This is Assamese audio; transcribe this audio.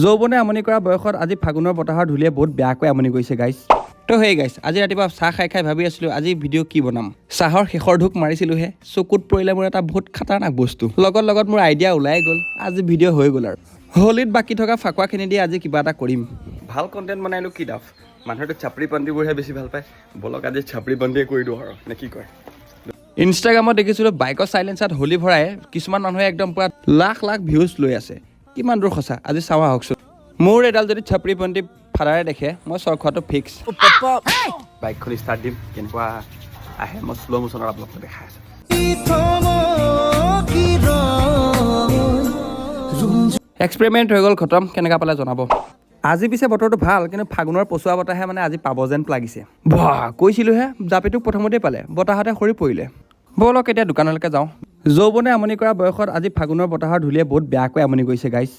যৌৱনে আমনি কৰা বয়সত আজি ফাগুনৰ বতাহৰ ধূলিয়ে বহুত বেয়াকৈ আমনি কৰিছে গাইছ। তো হেই গাইছ, আজি ৰাতিপুৱা চাহ খাই ভাবি আছিলোঁ আজি ভিডিঅ' কি বনাম। চাহৰ শেষৰ ঢোক মাৰিছিলোঁহে, চকুত পৰিলে মোৰ এটা বহুত খাতাৰনাক বস্তু। লগত মোৰ আইডিয়া ওলাই গ'ল, আজি ভিডিঅ' হৈ গ'ল আৰু। হোলীত বাকী থকা ফাকুৱাখিনি দি আজি কিবা এটা কৰিম। ভাল কণ্টেণ্ট বনাইনো কি ডাফ, মানুহেতো চাপৰি পন্থীবোৰহে বেছি ভাল পায়। বলক আজি চাপৰি পন্থীয়ে কৰি দিওঁ আৰু নে কি কয়। ইনষ্টাগ্ৰামত দেখিছিলোঁ বাইকৰ চাইলেঞ্চাৰত হোলী ভৰাই কিছুমান মানুহে একদম পুৰা লাখ ভিউজ লৈ আছে। কিমান দূৰ সঁচা আজি চাওঁ আহকচোন। মোৰ এডাল যদি চাপৰি পন্থী ফাদাৰে দেখে মই চৰ খোৱাটো ফিক্স। বাইকখন ষ্টাৰ্ট দিম, কেনেকুৱা আহে মই শ্ল' মোশ্যনত আপোনালোকক দেখাই আছোঁ। এক্সপেৰিমেণ্ট হৈ গ'ল খতম, কেনেকুৱা পালে জনাব। আজি পিছে বতৰটো ভাল, কিন্তু ফাগুনৰ পচোৱা বতাহে মানে আজি পাব যেন লাগিছে। বাহ কৈছিলোঁহে, জাপিটোক প্ৰথমতেই পালে, বতাহতে সৰি পৰিলে। ব'লক এতিয়া দোকানলৈকে যাওঁ। যৌৱনে আমনি কৰা বয়সত আজি ফাগুনৰ বতাহৰ ধূলিয়ে বহুত বেয়াকৈ আমনি কৰিছে গাইছ।